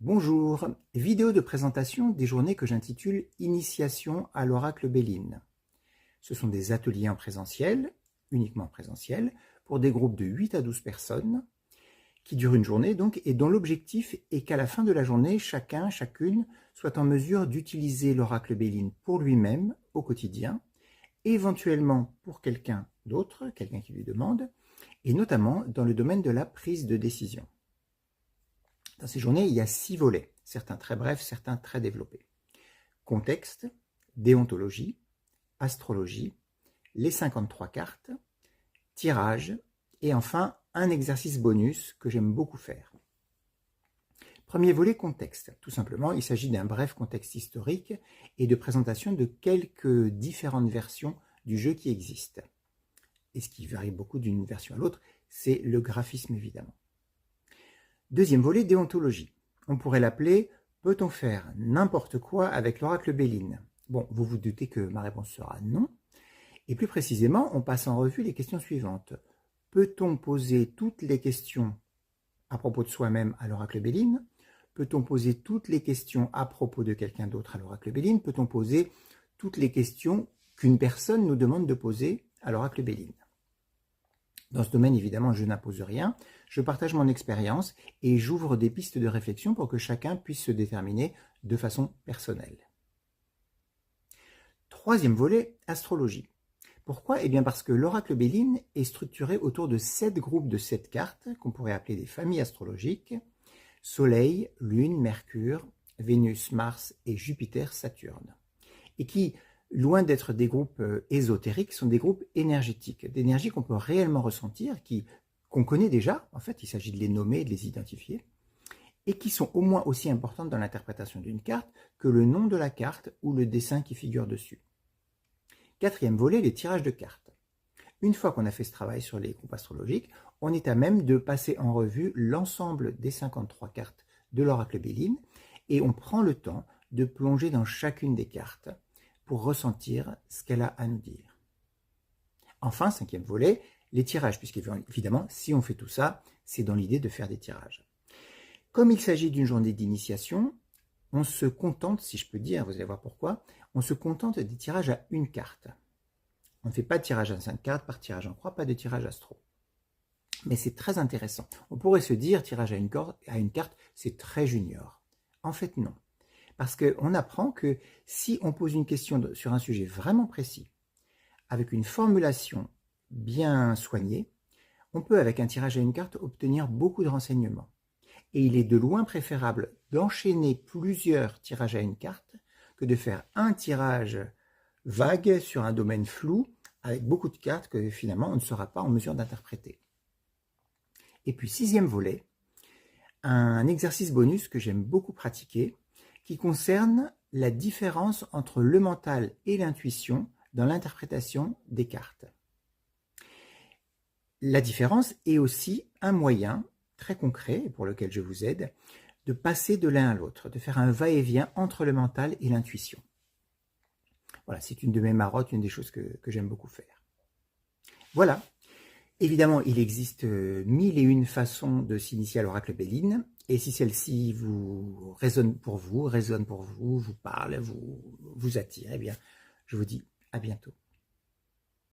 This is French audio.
Bonjour, vidéo de présentation des journées que j'intitule Initiation à l'oracle Béline. Ce sont des ateliers en présentiel, uniquement en présentiel, pour des groupes de 8 à 12 personnes, qui durent une journée donc, et dont l'objectif est qu'à la fin de la journée, chacune soit en mesure d'utiliser l'oracle Béline pour lui-même au quotidien, éventuellement pour quelqu'un d'autre, quelqu'un qui lui demande, et notamment dans le domaine de la prise de décision. Dans ces journées, il y a 6 volets, certains très brefs, certains très développés. Contexte, déontologie, astrologie, les 53 cartes, tirage, et enfin un exercice bonus que j'aime beaucoup faire. Premier volet, contexte. Tout simplement, il s'agit d'un bref contexte historique et de présentation de quelques différentes versions du jeu qui existent. Et ce qui varie beaucoup d'une version à l'autre, c'est le graphisme évidemment. Deuxième volet, déontologie. On pourrait l'appeler « Peut-on faire n'importe quoi avec l'oracle Béline ?» Bon, vous vous doutez que ma réponse sera non. Et plus précisément, on passe en revue les questions suivantes. Peut-on poser toutes les questions à propos de soi-même à l'oracle Béline? Peut-on poser toutes les questions à propos de quelqu'un d'autre à l'oracle Béline? Peut-on poser toutes les questions qu'une personne nous demande de poser à l'oracle Béline? Dans ce domaine, évidemment, je n'impose rien, je partage mon expérience et j'ouvre des pistes de réflexion pour que chacun puisse se déterminer de façon personnelle. Troisième volet, astrologie. Pourquoi? Eh bien parce que l'oracle Béline est structuré autour de 7 groupes de 7 cartes, qu'on pourrait appeler des familles astrologiques, Soleil, Lune, Mercure, Vénus, Mars et Jupiter, Saturne, et qui, loin d'être des groupes ésotériques, sont des groupes énergétiques, d'énergie qu'on peut réellement ressentir, qu'on connaît déjà, en fait, il s'agit de les nommer et de les identifier, et qui sont au moins aussi importantes dans l'interprétation d'une carte que le nom de la carte ou le dessin qui figure dessus. Quatrième volet, les tirages de cartes. Une fois qu'on a fait ce travail sur les groupes astrologiques, on est à même de passer en revue l'ensemble des 53 cartes de l'oracle Béline, et on prend le temps de plonger dans chacune des cartes pour ressentir ce qu'elle a à nous dire. Enfin, cinquième volet, les tirages, puisqu'évidemment, si on fait tout ça, c'est dans l'idée de faire des tirages. Comme il s'agit d'une journée d'initiation, on se contente, si je peux dire, vous allez voir pourquoi, on se contente des tirages à une carte. On ne fait pas de tirage à 5 cartes par tirage en croix, pas de tirage astro. Mais c'est très intéressant. On pourrait se dire, tirage à une carte, c'est très junior. En fait, non. Parce qu'on apprend que si on pose une question sur un sujet vraiment précis, avec une formulation bien soignée, on peut, avec un tirage à une carte, obtenir beaucoup de renseignements. Et il est de loin préférable d'enchaîner plusieurs tirages à une carte que de faire un tirage vague sur un domaine flou, avec beaucoup de cartes que finalement on ne sera pas en mesure d'interpréter. Et puis, sixième volet, un exercice bonus que j'aime beaucoup pratiquer, qui concerne la différence entre le mental et l'intuition dans l'interprétation des cartes. La différence est aussi un moyen très concret, pour lequel je vous aide, de passer de l'un à l'autre, de faire un va-et-vient entre le mental et l'intuition. Voilà, c'est une de mes marottes, une des choses que j'aime beaucoup faire. Voilà. Évidemment, il existe 1001 façons de s'initier à l'oracle Béline, et si celle-ci résonne pour vous, vous parle, vous attire, eh bien, je vous dis à bientôt.